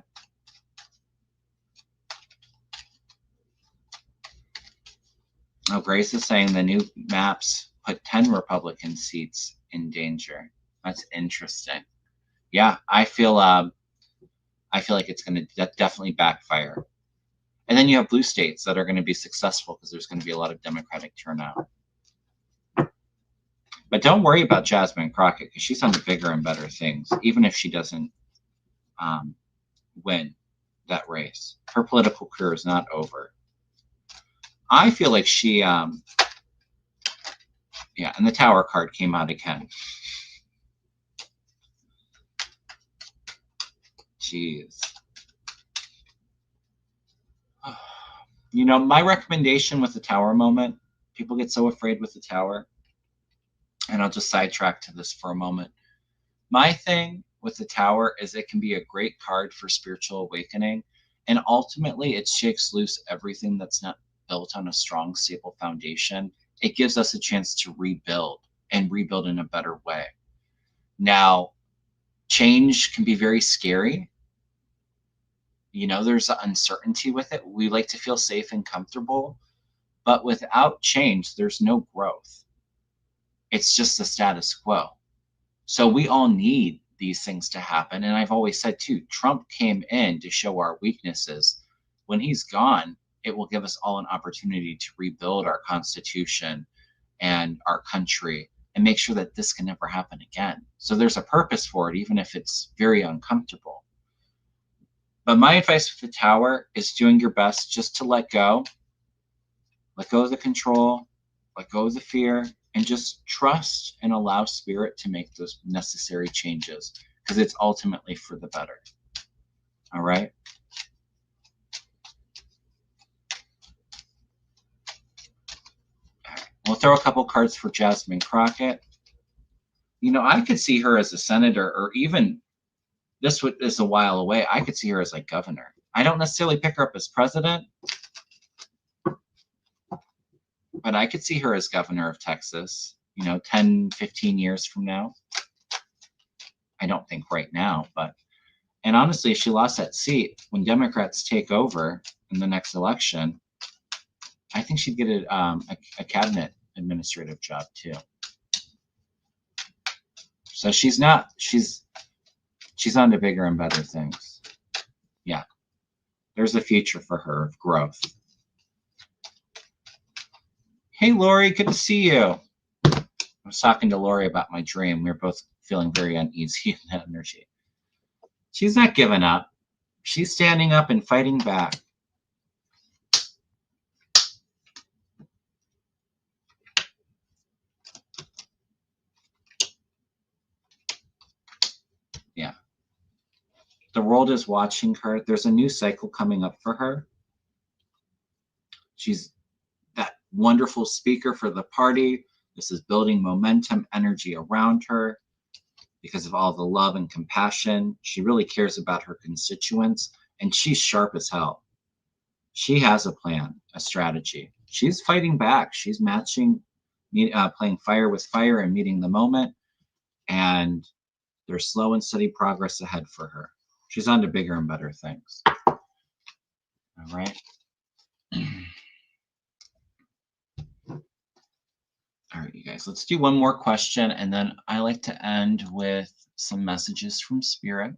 Oh, Grace is saying the new maps put 10 Republican seats in danger. That's interesting. Yeah, I feel like it's going to definitely backfire. And then you have blue states that are going to be successful because there's going to be a lot of Democratic turnout. But don't worry about Jasmine Crockett, because she's on to bigger and better things, even if she doesn't win that race. Her political career is not over. I feel like she, yeah, and the Tower card came out again. Jeez. You know, my recommendation with the Tower moment, people get so afraid with the Tower, and I'll just sidetrack to this for a moment. My thing with the Tower is it can be a great card for spiritual awakening, and ultimately it shakes loose everything that's not built on a strong, stable foundation. It gives us a chance to rebuild and rebuild in a better way. Now, change can be very scary. You know, there's an uncertainty with it. We like to feel safe and comfortable, but without change, there's no growth. It's just the status quo. So we all need these things to happen. And I've always said too, Trump came in to show our weaknesses. When he's gone, it will give us all an opportunity to rebuild our Constitution and our country and make sure that this can never happen again. So there's a purpose for it, even if it's very uncomfortable. But my advice with the Tower is doing your best just to let go of the control, let go of the fear, and just trust and allow Spirit to make those necessary changes, because it's ultimately for the better. All right? All right. We'll throw a couple cards for Jasmine Crockett. You know, I could see her as a senator, or even, this is a while away, I could see her as like governor. I don't necessarily pick her up as president, but I could see her as governor of Texas, you know, 10, 15 years from now. I don't think right now, but, and honestly, if she lost that seat, when Democrats take over in the next election, I think she'd get a cabinet administrative job too. So she's on to bigger and better things. Yeah, there's a future for her of growth. Hey, Lori, good to see you. I was talking to Lori about my dream. We were both feeling very uneasy in that energy. She's not giving up. She's standing up and fighting back. Yeah. The world is watching her. There's a new cycle coming up for her. She's that wonderful speaker for the party. This is building momentum, energy around her because of all the love and compassion. She really cares about her constituents, and she's sharp as hell. She has a plan, a strategy. She's fighting back. She's matching, playing fire with fire and meeting the moment. And there's slow and steady progress ahead for her. She's on to bigger and better things. All right. All right, you guys, let's do one more question, and then I like to end with some messages from Spirit.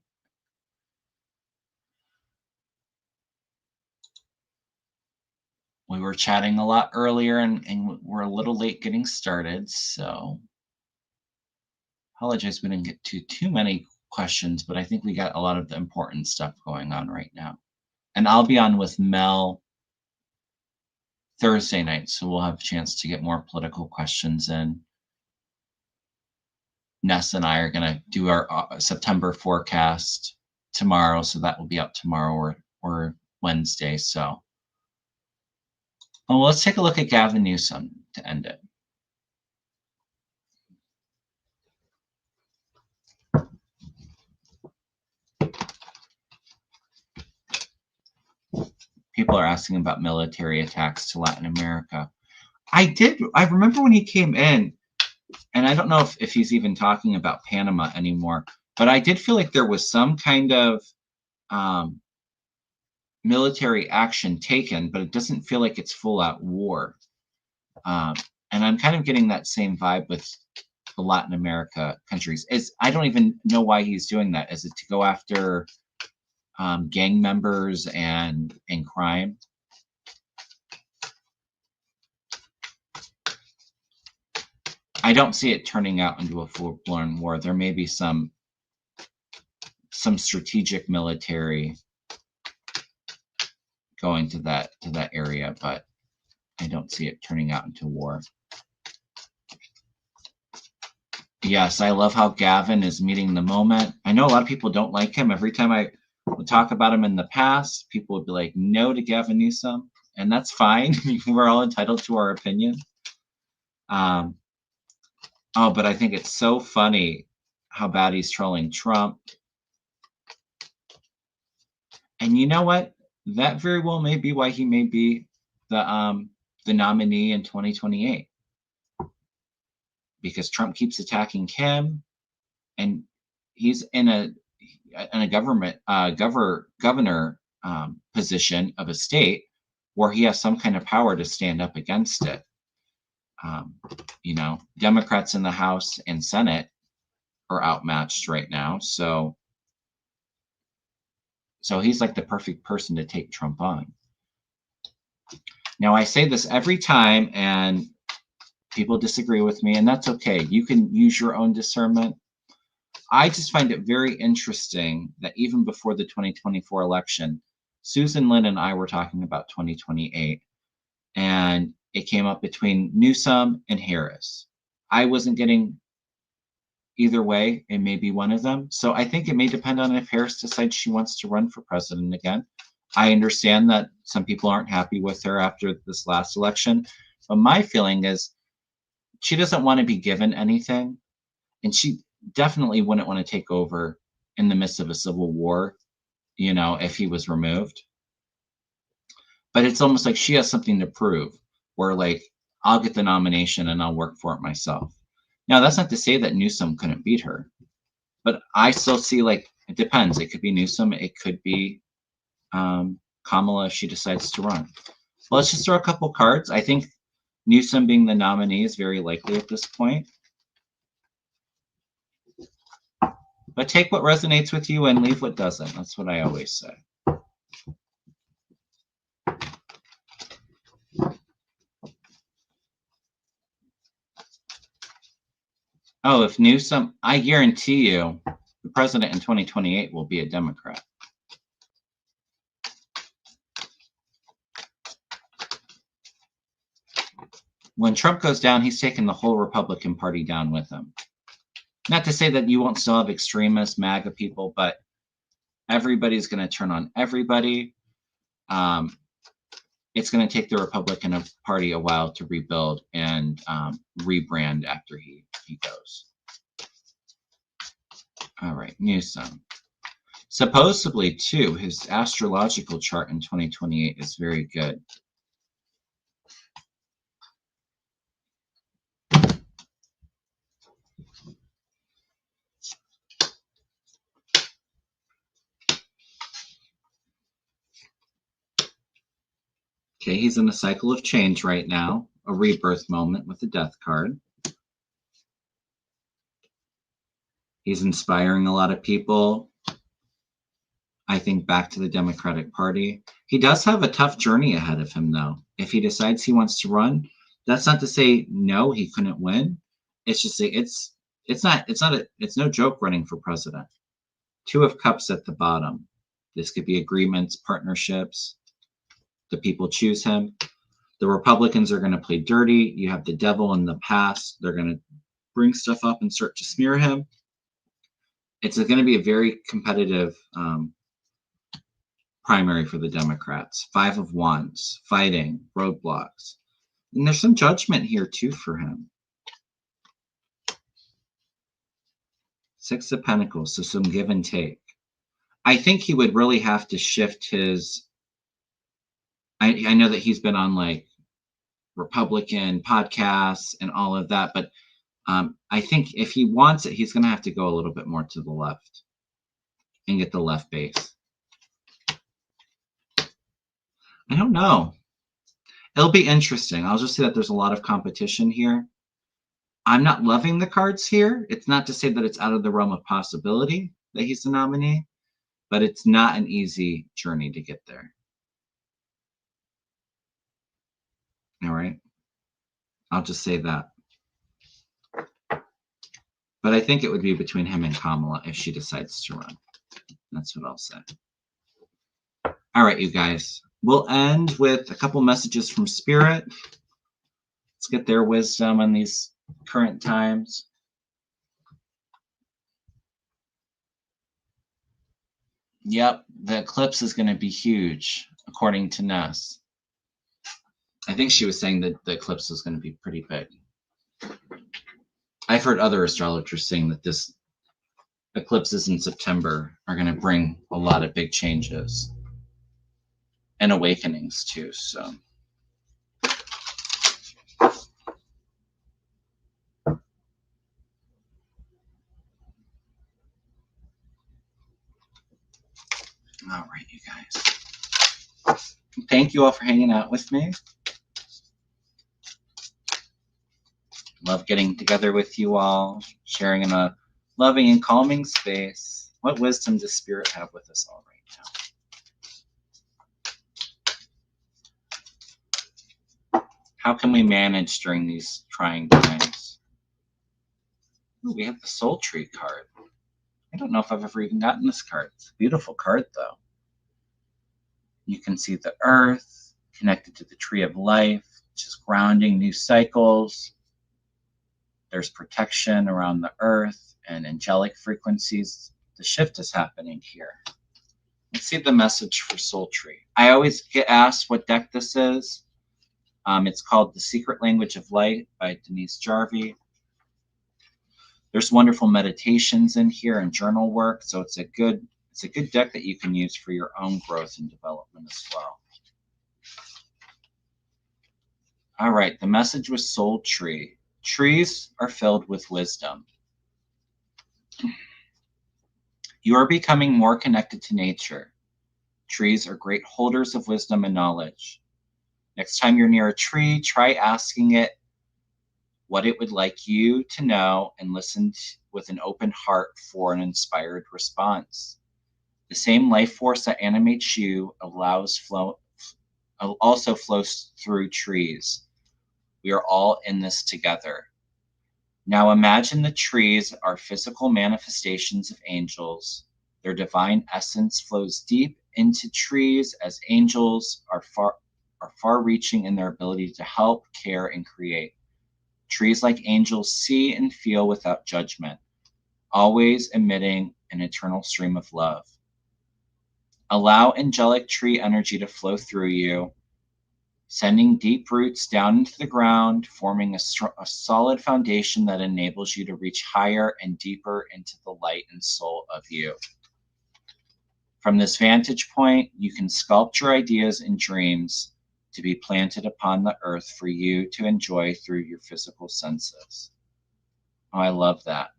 We were chatting a lot earlier, and we're a little late getting started, so apologize we didn't get to too many questions, but I think we got a lot of the important stuff going on right now. And I'll be on with Mel Thursday night, so we'll have a chance to get more political questions in. Ness and I are going to do our September forecast tomorrow, so that will be up tomorrow or Wednesday. So, well, let's take a look at Gavin Newsom to end it. People are asking about military attacks to Latin America. I remember when he came in, and I don't know if he's even talking about Panama anymore, but I did feel like there was some kind of military action taken, but it doesn't feel like it's full-out war. And I'm kind of getting that same vibe with the Latin America countries. I don't even know why he's doing that. Is it to go after gang members and crime? I don't see it turning out into a full-blown war. There may be some strategic military going to that area, but I don't see it turning out into war. Yes, I love how Gavin is meeting the moment. I know a lot of people don't like him. Every time I We'll talk about him in the past. People would be like, no to Gavin Newsom, and that's fine. We're all entitled to our opinion. Oh, but I think it's so funny how bad he's trolling Trump. And you know what? That very well may be why he may be the nominee in 2028. Because Trump keeps attacking him, and he's in a governor position of a state where he has some kind of power to stand up against it. Democrats in the House and Senate are outmatched right now, so he's like the perfect person to take Trump on. Now, I say this every time, and people disagree with me, and that's okay. You can use your own discernment. I just find it very interesting that even before the 2024 election, Susan Lynn and I were talking about 2028, and it came up between Newsom and Harris. I wasn't getting either way. It may be one of them. So I think it may depend on if Harris decides she wants to run for president again. I understand that some people aren't happy with her after this last election, but my feeling is she doesn't want to be given anything, and she definitely wouldn't want to take over in the midst of a civil war, if he was removed. But it's almost like she has something to prove, where like, I'll get the nomination and I'll work for it myself. Now, that's not to say that Newsom couldn't beat her, but I still see, like, it depends. It could be Newsom. It could be Kamala if she decides to run. Well, let's just throw a couple cards. I think Newsom being the nominee is very likely at this point. But take what resonates with you and leave what doesn't. That's what I always say. Oh, if Newsom, I guarantee you, the president in 2028 will be a Democrat. When Trump goes down, he's taking the whole Republican Party down with him. Not to say that you won't still have extremist MAGA people, but everybody's going to turn on everybody. It's going to take the Republican Party a while to rebuild and rebrand after he goes. All right, Newsom. Supposedly, too, his astrological chart in 2028 is very good. Okay, he's in a cycle of change right now, a rebirth moment with the death card. He's inspiring a lot of people, I think, back to the Democratic Party. He does have a tough journey ahead of him, though. If he decides he wants to run, that's not to say no, he couldn't win. It's just it's no joke running for president. 2 of Cups at the bottom. This could be agreements, partnerships. The people choose him. The Republicans are going to play dirty. You have the devil in the past. They're going to bring stuff up and start to smear him. It's going to be a very competitive primary for the Democrats. 5 of Wands, fighting, roadblocks. And there's some judgment here, too, for him. 6 of Pentacles, so some give and take. I think he would really have to shift his... I know that he's been on, like, Republican podcasts and all of that, but I think if he wants it, he's going to have to go a little bit more to the left and get the left base. I don't know. It'll be interesting. I'll just say that there's a lot of competition here. I'm not loving the cards here. It's not to say that it's out of the realm of possibility that he's the nominee, but it's not an easy journey to get there. All right. I'll just say that. But I think it would be between him and Kamala if she decides to run. That's what I'll say. All right, you guys. We'll end with a couple messages from Spirit. Let's get their wisdom on these current times. Yep, the eclipse is going to be huge, according to Ness. I think she was saying that the eclipse is going to be pretty big. I've heard other astrologers saying that this eclipses in September are going to bring a lot of big changes and awakenings too. So. All right, you guys. Thank you all for hanging out with me. Love getting together with you all, sharing in a loving and calming space. What wisdom does Spirit have with us all right now? How can we manage during these trying times? Ooh, we have the Soul Tree card. I don't know if I've ever even gotten this card. It's a beautiful card, though. You can see the earth connected to the tree of life, which is grounding new cycles. There's protection around the earth and angelic frequencies. The shift is happening here. Let's see the message for Soul Tree. I always get asked what deck this is. It's called The Secret Language of Light by Denise Jarvie. There's wonderful meditations in here and journal work, so it's a good deck that you can use for your own growth and development as well. All right, the message was Soul Tree. Trees are filled with wisdom. You are becoming more connected to nature. Trees are great holders of wisdom and knowledge. Next time you're near a tree, try asking it what it would like you to know and listen with an open heart for an inspired response. The same life force that animates you also flows through trees. We are all in this together. Now imagine the trees are physical manifestations of angels. Their divine essence flows deep into trees as angels are far-reaching in their ability to help, care, and create. Trees like angels see and feel without judgment, always emitting an eternal stream of love. Allow angelic tree energy to flow through you, sending deep roots down into the ground, forming a solid foundation that enables you to reach higher and deeper into the light and soul of you. From this vantage point, you can sculpt your ideas and dreams to be planted upon the earth for you to enjoy through your physical senses. Oh, I love that.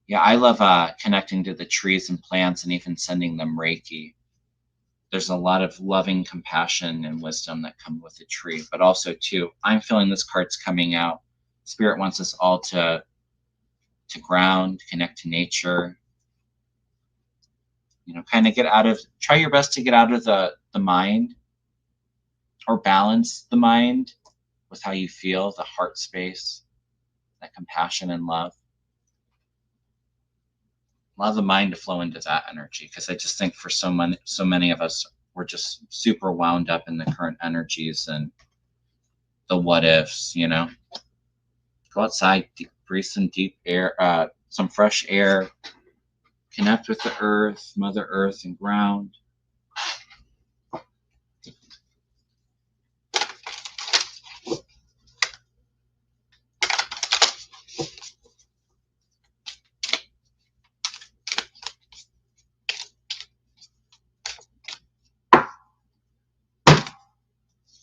Yeah, I love connecting to the trees and plants and even sending them Reiki. There's a lot of loving compassion and wisdom that come with a tree, but also too, I'm feeling this card's coming out. Spirit wants us all to ground, connect to nature, kind of try your best to get out of the mind, or balance the mind with how you feel, the heart space, that compassion and love. Allow the mind to flow into that energy, because I just think for so many of us, we're just super wound up in the current energies and the what ifs. Go outside, breathe some deep air, some fresh air, connect with the earth, Mother Earth, and ground.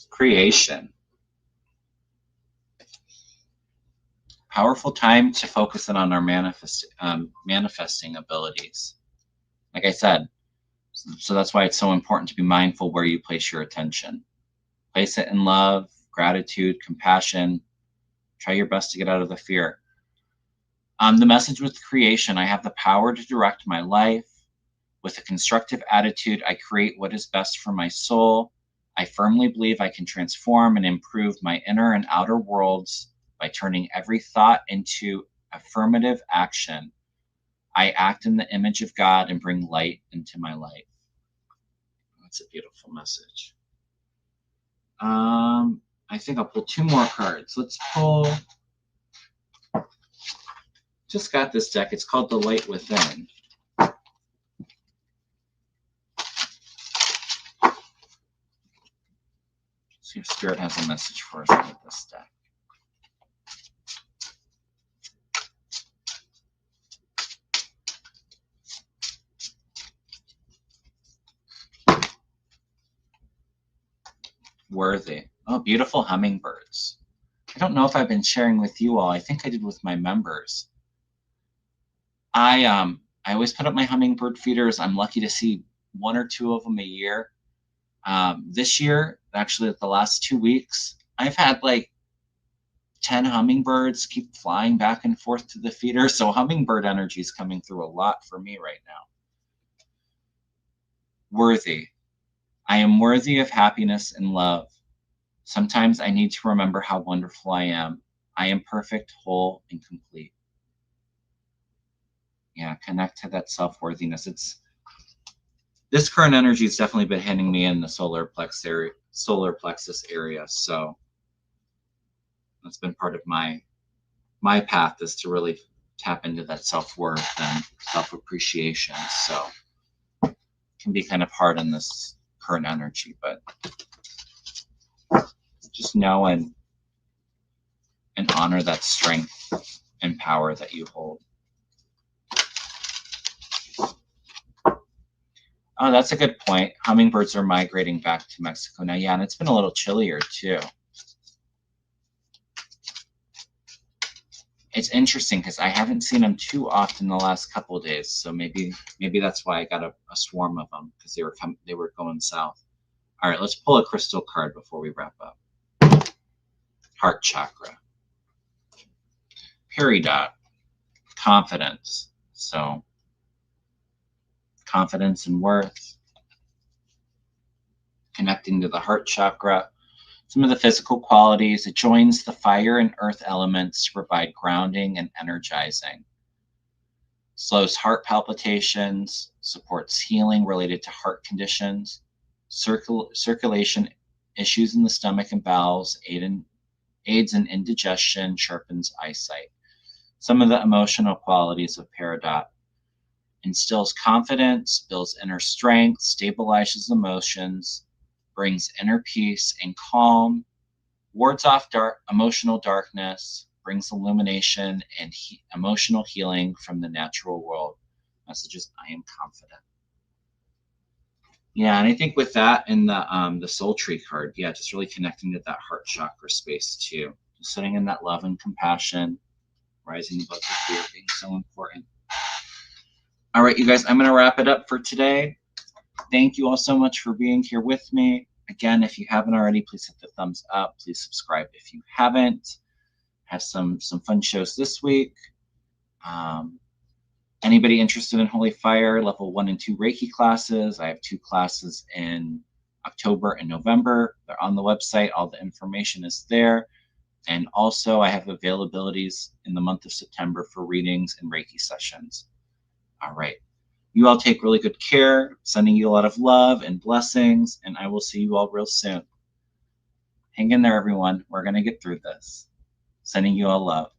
Creation. Powerful time to focus in on our manifesting abilities. Like I said, so that's why it's so important to be mindful where you place your attention. Place it in love, gratitude, compassion. Try your best to get out of the fear. The message with creation: I have the power to direct my life. With a constructive attitude, I create what is best for my soul. I firmly believe I can transform and improve my inner and outer worlds by turning every thought into affirmative action. I act in the image of God and bring light into my life. That's a beautiful message. I think I'll pull 2 more cards. Let's pull. Just got this deck. It's called The Light Within. See if Spirit has a message for us with this deck. Worthy. Oh, beautiful hummingbirds. I don't know if I've been sharing with you all. I think I did with my members. I always put up my hummingbird feeders. I'm lucky to see 1 or 2 of them a year. This year, actually the last 2 weeks, I've had like 10 hummingbirds keep flying back and forth to the feeder. So hummingbird energy is coming through a lot for me right now. Worthy. I am worthy of happiness and love. Sometimes I need to remember how wonderful I am. I am perfect, whole, and complete. Yeah, connect to that self-worthiness. This current energy has definitely been hitting me in the solar plexus area. So that's been part of my path, is to really tap into that self-worth and self-appreciation. So it can be kind of hard in this current energy, but just know and honor that strength and power that you hold. Oh, that's a good point. Hummingbirds are migrating back to Mexico now. Yeah, and it's been a little chillier too. It's interesting because I haven't seen them too often the last couple of days. So maybe that's why I got a swarm of them, because they were going south. All right, let's pull a crystal card before we wrap up. Heart chakra. Peridot. Confidence. So confidence and worth. Connecting to the heart chakra. Some of the physical qualities: it joins the fire and earth elements to provide grounding and energizing. Slows heart palpitations, supports healing related to heart conditions, circulation issues in the stomach and bowels, aids in indigestion, sharpens eyesight. Some of the emotional qualities of Peridot: instills confidence, builds inner strength, stabilizes emotions, brings inner peace and calm, wards off emotional darkness, brings illumination and emotional healing from the natural world. Messages: I am confident. Yeah, and I think with that and the soul tree card, yeah, just really connecting to that heart chakra space too. Just sitting in that love and compassion, rising above the fear being so important. All right, you guys, I'm going to wrap it up for today. Thank you all so much for being here with me. Again, if you haven't already, please hit the thumbs up. Please subscribe if you haven't. Have some fun shows this week. Anybody interested in Holy Fire, level 1 and 2 Reiki classes? I have 2 classes in October and November. They're on the website. All the information is there. And also I have availabilities in the month of September for readings and Reiki sessions. All right. You all take really good care. Sending you a lot of love and blessings, and I will see you all real soon. Hang in there, everyone. We're going to get through this. Sending you all love.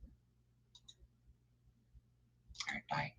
All right, bye.